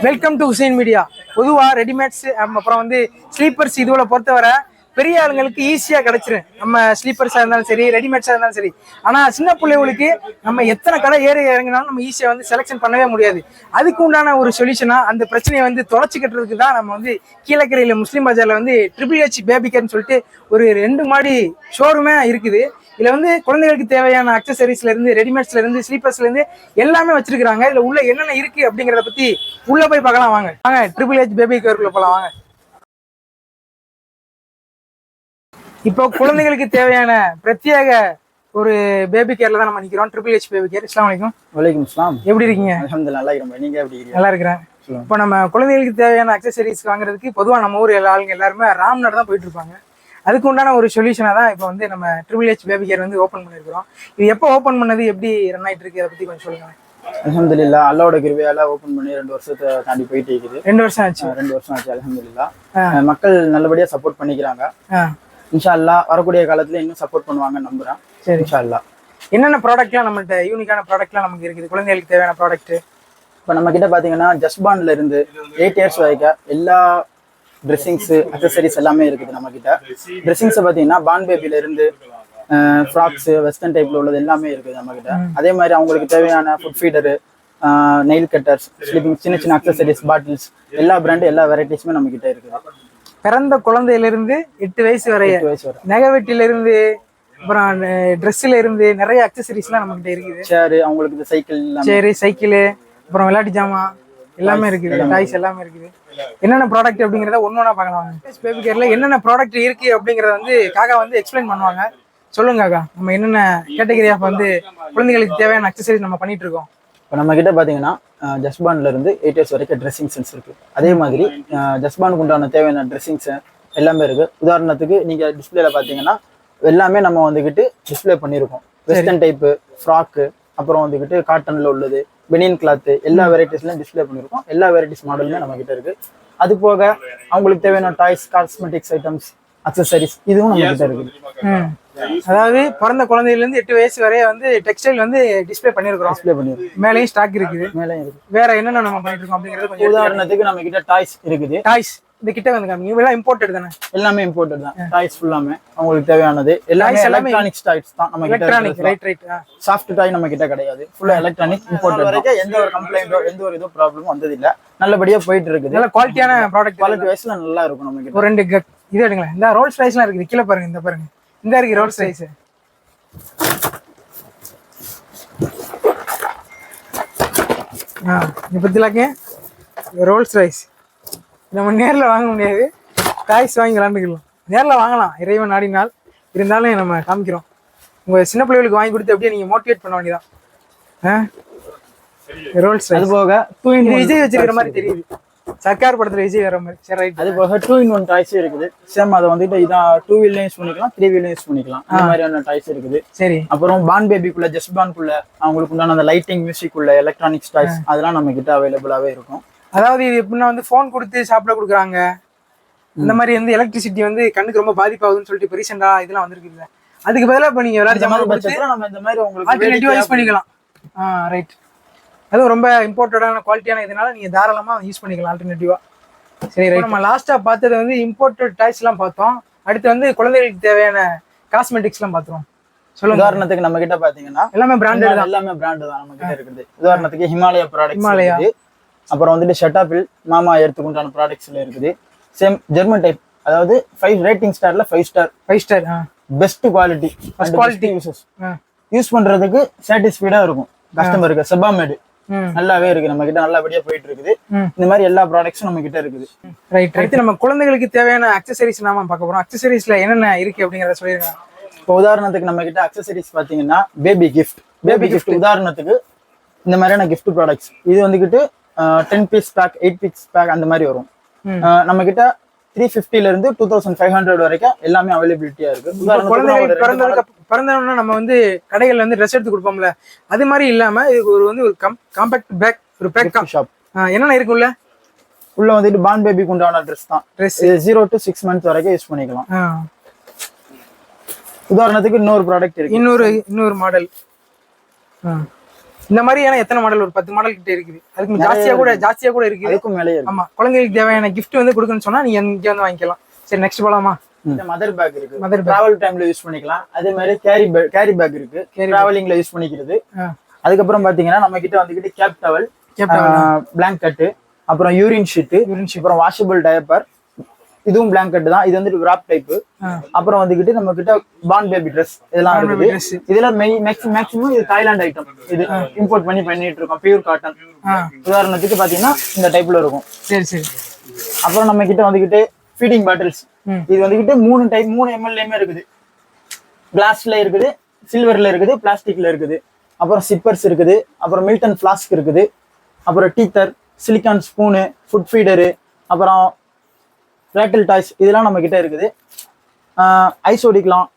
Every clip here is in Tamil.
Welcome to Hussain media. பொதுவாக ரெடிமேட்ஸ் அப்புறம் வந்து ஸ்லீப்பர்ஸ் இதுவரை பொறுத்தவரை பெரிய ஆளுங்களுக்கு ஈஸியாக கிடைச்சிரும். நம்ம ஸ்லீப்பர்ஸாக இருந்தாலும் சரி, ரெடிமேட்ஸாக இருந்தாலும் சரி. ஆனால் சின்ன பிள்ளைகளுக்கு நம்ம எத்தனை கடை ஏறி இறங்கினாலும் நம்ம ஈஸியாக வந்து செலெக்ஷன் பண்ணவே முடியாது. அதுக்கு உண்டான ஒரு சொல்யூஷனாக அந்த பிரச்சனையை வந்து தொலைச்சிக்கிட்டதுக்கு தான் நம்ம வந்து கீழக்கரையில் முஸ்லீம் பஜாரில் வந்து HHH பேபிகர்னு சொல்லிட்டு ஒரு 2 மாடி ஷோரூமே இருக்குது. இதில் வந்து குழந்தைகளுக்கு தேவையான அக்சசரிஸ்லேருந்து, ரெடிமேட்ஸ்லேருந்து, ஸ்லீப்பர்ஸ்லேருந்து எல்லாமே வச்சிருக்கிறாங்க. இதில் உள்ள என்னென்ன இருக்குது அப்படிங்கிறத பற்றி உள்ளே போய் பார்க்கலாம். வாங்க HHH பேபி கேருக்குள்ளே போகலாம் வாங்க. இப்போ குழந்தைகளுக்கு தேவையான பிரத்யேக ஒரு பேபி கேர்ல தான் நம்ம நிக்கிறோம். HHH baby care. அஸ்ஸலாமு அலைக்கும். வலைக்கும் அஸ்ஸலாம். எப்படி இருக்கீங்க? அல்ஹம்துலில்லாஹ், நல்லா இருக்கேன். நீங்க எப்படி இருக்கீங்க? நல்லா இருக்கிறேன். இப்போ நம்ம குழந்தைகளுக்கு தேவையான அக்சசரிஸ் வாங்குறதுக்கு பொதுவாக நம்ம ஊர் ஆளுங்க எல்லாருமே ராம்நாடு தான் போயிட்டு இருப்பாங்க. அதுக்கு உண்டான ஒரு சொல்யூஷனாக தான் இப்போ வந்து நம்ம HHH பேபி கேர் வந்து ஓப்பன் பண்ணியிருக்கிறோம். இது எப்போ ஓப்பன் பண்ணது, எப்படி ரன் ஆகிட்டு இருக்கு, அதை பற்றி கொஞ்சம் சொல்லுங்க. அல்ஹம்துலில்லாஹ், அல்லாஹ்வோட கிருபையால ஓபன் பண்ணி 2 வருஷத்தை தாண்டி போயிட்டு இருக்குது. 2 வருஷம் ஆச்சு. 2 வருஷம் ஆச்சு. அல்ஹம்துலில்லாஹ், மக்கள் நல்லபடியா சப்போர்ட் பண்ணிக்கிறாங்க. இன்ஷா அல்லாஹ் வரக்கூடிய காலத்துல இன்னும் சப்போர்ட் பண்ணுவாங்கன்னு நம்புறேன். சரி, இன்ஷா அல்லாஹ். என்னென்ன ப்ராடக்ட்லாம் நம்மள்ட்ட யூனிக்கான ப்ராடக்ட்லாம் நமக்கு இருக்குது குழந்தைகளுக்கு தேவையான ப்ராடக்ட்? இப்போ நம்ம கிட்ட பாத்தீங்கன்னா ஜஸ்பான்ல இருந்து 8 இயர்ஸ் வரைக்கும் எல்லா ட்ரெஸ்ஸிங்ஸ், அக்சசரிஸ் எல்லாமே இருக்குது நம்ம கிட்ட. ட்ரெஸ்ஸிங்ஸ் பாத்தீங்கன்னா பான் பேபில இருந்து ஃப்ராக்ஸ், வெஸ்டர்ன் டைப்ல உள்ளது எல்லாமே இருக்குது நம்ம கிட்ட. அதே மாதிரி அவங்களுக்கு தேவையான food feeder, nail cutters, sleeping, சின்ன சின்ன அக்சசரிஸ், பாட்டில்ஸ், எல்லா பிராண்டு எல்லா வெரைட்டிஸுமே நம்ம கிட்ட இருக்குது. பிறந்த குழந்தையிலிருந்து 8 வயசு வரை நெகவெட்டில இருந்து, அப்புறம் ட்ரெஸ்ல இருந்து நிறைய அக்சசரிஸ்லாம் நம்ம கிட்ட இருக்குது. சேரு, அவங்களுக்கு சைக்கிள், சேரு, சைக்கிள், அப்புறம் விளையாட்டு ஜாமான் எல்லாமே இருக்குது. டாய்ஸ் எல்லாமே இருக்குது. என்னென்ன ப்ராடக்ட் அப்படிங்கிறத ஒன்னொன்னா பார்க்கலாம். பேபி கேர்ல என்னென்ன ப்ராடக்ட் இருக்கு அப்படிங்கறத வந்து காக்கா வந்து எக்ஸ்பிளைன் பண்ணுவாங்க. சொல்லுங்க காக்கா, நம்ம என்னென்ன கேட்டகரி ஆஃப் வந்து குழந்தைகளுக்கு தேவையான அக்சசரிஸ் நம்ம பண்ணிட்டு இருக்கோம். இப்போ நம்ம கிட்ட பார்த்தீங்கன்னா ஜஸ்பான்ல இருந்து 8 இயர்ஸ் வரைக்கும் ட்ரெஸ்ஸிங் சென்ஸ் இருக்கு. அதே மாதிரி ஜஸ்பானுக்கு உண்டான தேவையான ட்ரெஸ்ஸிங்ஸ் எல்லாமே இருக்கு. உதாரணத்துக்கு நீங்க டிஸ்பிளேல பார்த்தீங்கன்னா எல்லாமே நம்ம வந்துக்கிட்டு டிஸ்பிளே பண்ணியிருக்கோம். வெஸ்டர்ன் டைப்பு, ஃப்ராக்கு, அப்புறம் வந்துக்கிட்டு காட்டன்ல உள்ளது, பெனியன் கிளாத்து, எல்லா வெரைட்டிஸ்லையும் டிஸ்பிளே பண்ணியிருக்கோம். எல்லா வெரைட்டிஸ் மாடலுமே நம்ம கிட்ட இருக்கு. அது போக அவங்களுக்கு தேவையான டாய்ஸ், காஸ்மெட்டிக்ஸ் ஐட்டம்ஸ், அக்சசரிஸ் இதுவும் நம்ம கிட்ட இருக்குது. அதாவது பிறந்த குழந்தையிலேருந்து 8 வயசு வரைய வந்து டெக்ஸ்டைல் வந்து டிஸ்பிளே பண்ணியிருக்கிறோம். மேலேயும் ஸ்டாக் இருக்குது. மேலேயும் இருக்கு. வேற என்னென்ன நம்ம பண்ணிட்டு இருக்கோம் அப்படிங்கிறது கொஞ்சம் உதாரணத்துக்கு நம்ம கிட்ட டாய்ஸ் இருக்குது. டாய்ஸ் இந்த கிட்ட வந்து காமிங்க. இதெல்லாம் இம்போர்ட்டட் தானே? எல்லாமே இம்போர்ட்டட் தான். டாய்ஸ் ஃபுல்லாமே அவங்களுக்கு தேவையானது எல்லாமே எலக்ட்ரானிக்ஸ் டாய்ஸ் தான் நம்ம கிட்ட. Electronic, right. சாஃப்ட் டாய் நம்ம கிட்ட கிடையாது. ஃபுல்லா எலக்ட்ரானிக் இம்போர்ட்டட். வரைக்கும் எந்த ஒரு கம்ப்ளைண்டோ எந்த ஒரு இதோ ப்ராப்ளமும் வந்தது இல்ல. நல்லபடியா போயிட்டு இருக்குது. நல்ல குவாலிட்டியான ப்ராடக்ட். குவாலிட்டி வைஸ்ல நல்லா இருக்கும் நம்ம கிட்ட. ஒரு 2 இது எடுங்களேன். இந்த ரோல்ஸ் ரைஸ்லாம் இருக்குது. கீழே பாருங்க, இந்த பாருங்க, இந்த இருக்கு ரோல்ஸ் ரைஸ். இதை பத்திலாக்க ரோல்ஸ் ரைஸ் நம்ம நேரில் வாங்க முடியாது. டாய்ஸ் வாங்கி விளாண்டுக்கலாம். நேரில் வாங்கலாம் இறைவன் நாடினால். இருந்தாலும் நம்ம காமிக்கிறோம். உங்கள் சின்ன பிள்ளைகளுக்கு வாங்கி கொடுத்து அப்படியே நீங்கள் மோட்டிவேட் பண்ண வேண்டியதான். Rolls Royce. அது போக 2 விஜய் வச்சிருக்கிற மாதிரி தெரியுது. சர்க்கார் படத்துல விஜய் வர மாதிரி. சரி, ரைட். அது போக 2-in-1 டாய்ஸ் இருக்குது. சேம் அதை வந்துட்டு இதான் 2 வீல்லயும் யூஸ் பண்ணிக்கலாம், 3 வீல்லயும் யூஸ் பண்ணிக்கலாம். அந்த மாதிரியான டாய்ஸ் இருக்குது. சரி. அப்புறம் பான் பேபிக்குள்ள, ஜஸ்ட் பான்குள்ள அவங்களுக்கு உண்டான அந்த லைட்டிங், மியூசிக் உள்ள எலக்ட்ரானிக்ஸ் டாய்ஸ் அதெல்லாம் நம்ம கிட்ட அவைலபிளாவே இருக்கும். அதாவது இது எப்படின்னா வந்து ஃபோன் கொடுத்து சாப்பிட கொடுக்குறாங்க. இந்த மாதிரி வந்து எலக்ட்ரிசிட்டி வந்து கண்ணுக்கு ரொம்ப பாதிப்பாகுதுன்னு சொல்லிட்டு இப்போ ரீசெண்டா இதெல்லாம் வந்திருக்குல்ல. அதுக்கு பதிலாக இப்போ நீங்க விளையாட்டு மாதிரி பட்சத்தில் நம்ம இந்த மாதிரி உங்களுக்கு ஆல்டர்னேட்டிவா யூஸ் பண்ணிக்கலாம். ரைட். அதுவும் ரொம்ப இம்போர்ட்டடான குவாலிட்டியான இதனால நீங்க தாராளமா யூஸ் பண்ணிக்கலாம் ஆல்டர்னேட்டிவா. சரி, ரைட். நம்ம லாஸ்டா பார்த்தது வந்து இம்போர்ட்டட் டாய்ஸ் எல்லாம் பார்த்தோம். அடுத்து வந்து குழந்தைகளுக்கு தேவையான காஸ்மெட்டிக்ஸ் எல்லாம் பார்த்தோம். சொல்லுங்க. உதாரணத்துக்கு நம்ம கிட்ட பாத்தீங்கன்னா எல்லாமே பிராண்டட் தான். எல்லாமே பிராண்ட் தான் நம்ம கிட்ட இருக்குது. உதாரணத்துக்கு ஹிமாலயா ப்ராடக்ட்ஸ் இருக்குது. அப்புறம் வந்துட்டு ஷெட்டாபில், மாமா எர்த்துக்கு உண்டான ப்ராடக்ட்ஸ்ல இருக்குது. சேம் ஜெர்மன் டைப், அதாவது 5 ரேட்டிங் ஸ்டார்ல 5 star best quality. First quality use பண்றதுக்கு சாட்டிஸ்ஃபைடா இருக்கும் கஸ்டமருக்கு. செபாமேட் நல்லாவே இருக்கு நம்ம கிட்ட. நல்லபடியா போயிட்டு இருக்குது. இந்த மாதிரி எல்லா ப்ராடக்ட்ஸும் நம்ம கிட்ட இருக்குது. ரைட். அடுத்து நம்ம குழந்தைகளுக்கு தேவையான அக்சசரிஸ் நாம பார்க்க போறோம். அக்சசரிஸ்ல என்னென்ன இருக்கு அப்படிங்கறத சொல்லிருங்க. இப்போ உதாரணத்துக்கு நம்ம கிட்ட அக்சசரிஸ் பாத்தீங்கன்னா பேபி கிஃப்ட் உதாரணத்துக்கு இந்த மாதிரியான கிஃப்ட் ப்ராடக்ட்ஸ் இது வந்துகிட்டு 10 பீஸ் பேக், 8 பீஸ் பேக் அந்த மாதிரி வரும். நம்ம கிட்ட 350ல இருந்து 2500 வரைக்கும் எல்லாமே அவைலபிலிட்டியா இருக்கு. பிறந்தவொடனே நம்ம வந்து கடைகள்ல வந்து ட்ரெஸ் எடுத்து கொடுப்போம்ல, அது மாதிரி இல்லாம இது ஒரு காம்பாக்ட் பேக், ஒரு பேக் ஷாப். என்னென்ன இருக்குல்ல? உள்ள வந்துட்டு பான் பேபிக்கு உண்டான ட்ரெஸ் தான். ட்ரெஸ் 0 to 6 months வரைக்கும் யூஸ் பண்ணிக்கலாம். உதாரணத்துக்கு இன்னொரு ப்ராடக்ட் இருக்கு. இன்னொரு மாடல் இந்த மாதிரியான எத்தனை மாடல் ஒரு 10 மாடல் கிட்ட இருக்குது. அதுக்கு ஜாஸ்தியா கூட இருக்குது. அதுக்கும் மேலே இருக்கு. ஆமா, குழந்தைகளுக்கு தேவையான gift வந்து கொடுக்கணும்னு சொன்னா நீங்க இங்க வந்து வாங்கிக்கலாம். சரி, நெக்ஸ்ட் போலாமா? இந்த மதர் பேக் இருக்கு, டிராவல் டைம்ல யூஸ் பண்ணிக்கலாம். அதே மாதிரி கேரி பேக் இருக்கு, டிராவலிங்ல யூஸ் பண்ணிக்கிறது. அதுக்கப்புறம் பாத்தீங்கன்னா நம்ம கிட்ட வந்துகிட்டு கேப் டவல், பிளாங்கெட், அப்புறம் யூரின் ஷீட், அப்புறம் வாஷபிள் டயப்பர், இதுவும் பிளாங்கெட் தான். இது வந்துட்டு ராப் டைப். அப்புறம் வந்துகிட்டு நம்ம கிட்ட பார்ன் பேபி ட்ரெஸ் இதெல்லாம் இருக்குது. இதுல மேக்ஸிமம் இது தாய்லாந்து ஐட்டம். இது இம்போர்ட் பண்ணிட்டு இருக்கோம், பியூர் காட்டன். உதாரணத்துக்கு பாத்தீங்கன்னா இந்த டைப்ல இருக்கும். சரி சரி. அப்புறம் நம்ம கிட்ட வந்துகிட்டு ஃபீடிங் பாட்டில்ஸ். இது வந்துகிட்டு 3 ml இருக்குது. கிளாஸ்ல இருக்குது, சில்வர்ல இருக்குது, பிளாஸ்டிக்ல இருக்குது. அப்புறம் சிப்பர்ஸ் இருக்குது, அப்புறம் மில்டன் ஃபிளாஸ்க் இருக்குது, அப்புறம் டீத்தர், சிலிக்கான் ஸ்பூனு, ஃபுட் ஃபீடரு, அப்புறம் ரேட்டில் டாய்ஸ் இதெல்லாம் நம்ம கிட்ட இருக்குது. ஐஸ் ஓடிக்கலாம்.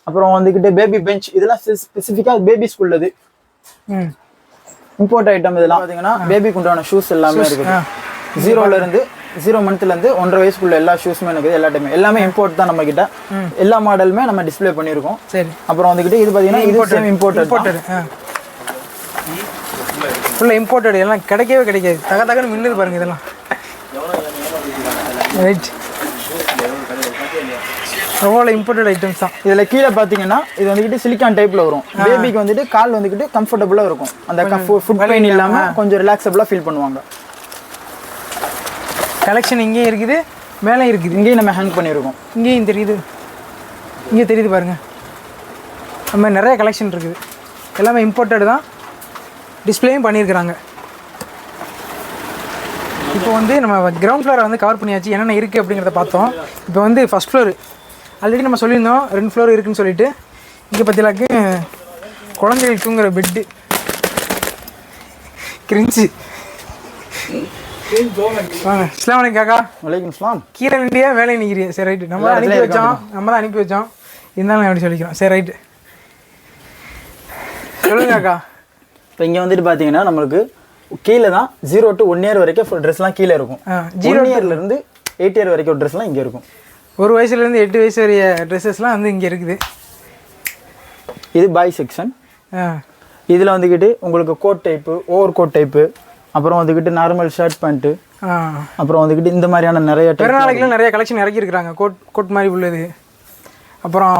அப்புறம் வந்துகிட்டு பேபி பெஞ்ச், இதெல்லாம் ஸ்பெசிஃபிக்கா பேபி ஸ்கூல்லது இம்போர்ட் ஐட்டம். இதெல்லாம் பாத்தீங்கன்னா பேபிக்கு உண்டான ஷூஸ் எல்லாமே இருக்குது. 0 மந்த்ல இருந்து 1.5 வயசுக்குள்ள எல்லா ஷூஸுமே இருக்குது. எல்லாமே இம்போர்ட் தான் நம்ம கிட்ட. எல்லா மாடலுமே நம்ம டிஸ்ப்ளே பண்ணிருக்கோம். சரி. அப்புறம் வந்துகிட்டு இது பாத்தீங்கன்னா இது சேம் இம்போர்ட்டட். ஃபுல்லா இம்போர்ட்டட். எல்லாம் கிடைக்காது. தகன்னு மின்னுது பாருங்க இதெல்லாம். ரைட். அவ்வளோ இம்போர்ட்டட் ஐட்டம்ஸ் தான். இதுல கீழே பாத்தீங்கன்னா இது வந்துகிட்டு சிலிக்கான் டைப்ல வரும். பேபிக்கு வந்துட்டு கால் வந்துகிட்டு கம்ஃபர்டபுளா இருக்கும். அந்த ஃபுட் பெயின் இல்லாம கொஞ்சம் ரிலாக்ஸபிளா ஃபீல் பண்ணுவாங்க. கலெக்ஷன் இங்கேயும் இருக்குது, மேலே இருக்குது. இங்கேயும் நம்ம ஹேங் பண்ணியிருக்கோம். இங்கேயும் தெரியுது, இங்கே தெரியுது பாருங்கள். அந்த மாதிரி நிறைய கலெக்ஷன் இருக்குது. எல்லாமே இம்போர்ட்டட் தான். டிஸ்பிளேயும் பண்ணியிருக்கிறாங்க. இப்போ வந்து நம்ம கிரவுண்ட் ஃப்ளோரை வந்து கவர் பண்ணியாச்சு. என்னென்ன இருக்குது அப்படிங்கிறத பார்த்தோம். இப்போ வந்து ஃபஸ்ட் ஃப்ளோர் ஆல்ரெடி நம்ம சொல்லியிருந்தோம் 2 ஃப்ளோர் இருக்குதுன்னு சொல்லிட்டு. இங்கே பற்றிலாக்கு குழந்தைகள் தூங்குற பெட்டு கிரிஞ்சு. வாங்க. அஸ்ஸலாமு அலைக்கும் காக்கா. வலைக்கும் சலாம். கீரை நின்றியா வேலை நிற்கிறியா? சரி ரைட்டு. நம்ம தான் அனுப்பி வச்சோம். இருந்தாலும் அப்படி சொல்லிக்கிறோம். சரி ரைட்டு, சொல்லுங்க காக்கா. இப்போ இங்கே வந்துட்டு பார்த்தீங்கன்னா நம்மளுக்கு கீழே தான் 0 to 1 year வரைக்கும் ட்ரெஸ்லாம் கீழே இருக்கும். 0 yearலேருந்து 8 year வரைக்கும் ட்ரெஸ்லாம் இங்கே இருக்கும். 1 வயசுலேருந்து 8 வயசு வரைய ட்ரெஸ்ஸஸ்லாம் வந்து இங்கே இருக்குது. இது பாய் செக்ஷன். இதில் வந்துக்கிட்டு உங்களுக்கு code type, over coat type, அப்புறம் வந்துக்கிட்டு நார்மல் ஷர்ட் பேண்ட்டு, அப்புறம் வந்துக்கிட்டு இந்த மாதிரியான நிறைய பிறநாளைக்குலாம் நிறைய கலெக்ஷன் இறக்கியிருக்கிறாங்க. கோட் மாதிரி உள்ளது. அப்புறம்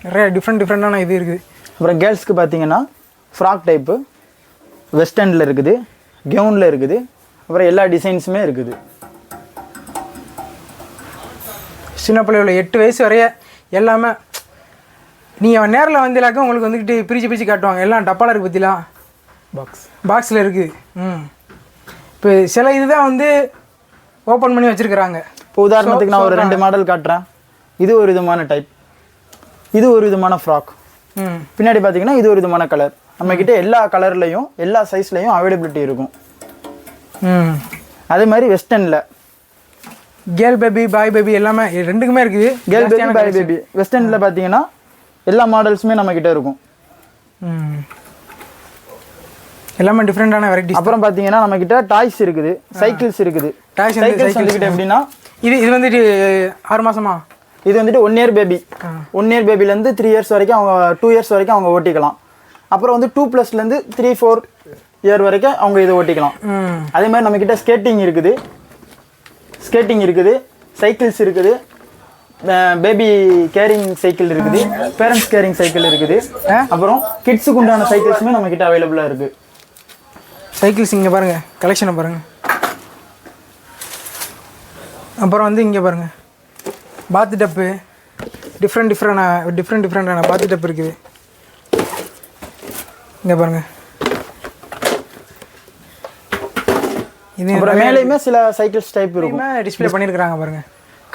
நிறைய டிஃப்ரெண்டான இது இருக்குது. அப்புறம் கேர்ள்ஸ்க்கு பார்த்தீங்கன்னா ஃப்ராக் டைப்பு, வெஸ்டர்னில் இருக்குது, கவுனில் இருக்குது, அப்புறம் எல்லா டிசைன்ஸுமே இருக்குது. சின்ன பிள்ளைகள 8 வயசு வரைய எல்லாமே நீங்கள் நேரில் வந்திலாக்க உங்களுக்கு வந்துக்கிட்டு பிரித்து காட்டுவாங்க. எல்லாம் டப்பாவில் இருக்குது பற்றிலாம், பாக்ஸில் இருக்குது. இப்போ சில இதுதான் வந்து ஓப்பன் பண்ணி வச்சுருக்குறாங்க. இப்போ உதாரணத்துக்கு நான் ஒரு 2 மாடல் காட்டுறேன். இது ஒரு விதமான டைப், இது ஒரு விதமான ஃப்ராக். பின்னாடி பார்த்தீங்கன்னா இது ஒரு விதமான கலர். நம்மக்கிட்ட எல்லா கலர்லையும் எல்லா சைஸ்லையும் அவைலபிலிட்டி இருக்கும். அதே மாதிரி வெஸ்டர்னில் கேர்ள் பேபி, பாய் பேபி எல்லாமே ரெண்டுக்குமே இருக்குது. Girl baby, boy baby. வெஸ்டர்னில் பார்த்தீங்கன்னா எல்லா மாடல்ஸுமே நம்மக்கிட்ட இருக்கும். எல்லாமே டிஃப்ரெண்டான வெரைட்டிஸ். அப்புறம் பார்த்தீங்கன்னா நம்மக்கிட்ட டாய்ஸ் இருக்குது, சைக்கிள்ஸ் இருக்குது. சைக்கிள்ஸ் வந்துக்கிட்ட எப்படின்னா இது வந்துட்டு 6 மாதமா. இது வந்துட்டு 1 year பேபி. 1 year பேபிலேருந்து 3 years வரைக்கும் அவங்க 2 years வரைக்கும் அவங்க ஓட்டிக்கலாம். அப்புறம் வந்து 2+லேருந்து 3-4 year வரைக்கும் அவங்க இதை ஓட்டிக்கலாம். அதே மாதிரி நம்மக்கிட்ட ஸ்கேட்டிங் இருக்குது, சைக்கிள்ஸ் இருக்குது, பேபி கேரிங் சைக்கிள் இருக்குது, பேரண்ட்ஸ் கேரிங் சைக்கிள் இருக்குது. அப்புறம் கிட்ஸுக்கு உண்டான சைக்கிள்ஸுமே நம்மக்கிட்ட அவைலபிளாக இருக்குது. சைக்கிள்ஸ் இங்கே பாருங்கள், கலெக்ஷனை பாருங்கள். அப்புறம் வந்து இங்கே பாருங்கள் பாத்து டப்பு, டிஃப்ரெண்டான பாத்து டப்பு இருக்குது. இங்கே பாருங்கள். இது அப்புறம் மேலேயுமே சில சைக்கிள்ஸ் டைப் இருக்கும், டிஸ்பிளே பண்ணியிருக்கிறாங்க பாருங்கள்.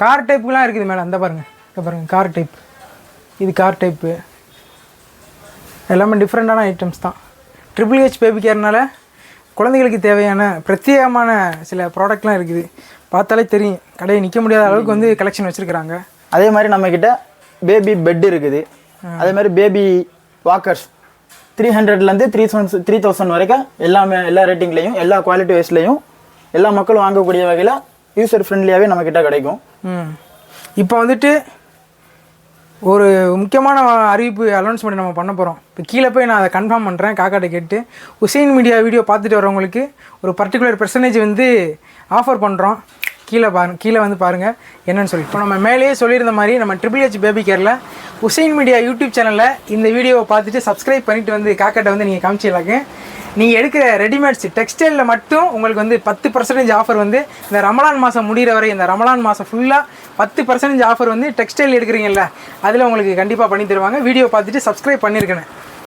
கார் டைப்புலாம் இருக்குது மேலே. அந்த பாருங்கள், இங்கே பாருங்கள் கார் டைப். இது கார் டைப்பு. எல்லாமே டிஃப்ரெண்டான ஐட்டம்ஸ் தான். HHH பேபி கேர்னால குழந்தைகளுக்கு தேவையான பிரத்யேகமான சில ப்ராடக்ட்லாம் இருக்குது. பார்த்தாலே தெரியும், கடையை நிற்க முடியாத அளவுக்கு வந்து கலெக்ஷன் வச்சுருக்கிறாங்க. அதே மாதிரி நம்மக்கிட்ட பேபி பெட் இருக்குது. அதே மாதிரி பேபி வாக்கர்ஸ் 300லேருந்து 3000 வரைக்கும் எல்லாமே, எல்லா ரேட்டிங்லேயும் எல்லா குவாலிட்டி வைஸ்லேயும் எல்லா மக்களும் வாங்கக்கூடிய வகையில் யூசர் ஃப்ரெண்ட்லியாகவே நம்மக்கிட்ட கிடைக்கும். இப்போ வந்துட்டு ஒரு முக்கியமான அறிவிப்பு அனௌன்ஸ்மெண்ட் நம்ம பண்ண போகிறோம். இப்போ கீழே போய் நான் அதை கன்ஃபார்ம் பண்ணுறேன் காக்காட்ட கேட்டு. உசைன் மீடியா வீடியோ பார்த்துட்டு வரவங்களுக்கு ஒரு பர்டிகுலர் பெர்சன்டேஜ் வந்து ஆஃபர் பண்ணுறோம். கீழே வந்து பாருங்கள் என்னன்னு சொல்லி. இப்போ நம்ம மேலேயே சொல்லியிருந்த மாதிரி நம்ம ட்ரிபிள் ஹெச் பேபி கேரில் உசைன் மீடியா யூடியூப் சேனலில் இந்த வீடியோவை பார்த்துட்டு சப்ஸ்கிரைப் பண்ணிவிட்டு வந்து காக்காட்ட வந்து நீங்கள் காமிச்சிடலாங்க. நீங்கள் எடுக்கிற ரெடிமேட்ஸ் டெக்ஸ்டைலில் மட்டும் உங்களுக்கு வந்து 10% ஆஃபர் வந்து இந்த ரமலான் மாதம் முடிகிற வரை, இந்த ரமலான் மாதம் ஃபுல்லாக 10% ஆஃபர் வந்து டெக்ஸ்டைல் எடுக்கிறீங்கல்ல அதில் உங்களுக்கு கண்டிப்பாக பண்ணி தருவாங்க. வீடியோ பார்த்துட்டு சப்ஸ்கிரைப் பண்ணியிருக்கேன்.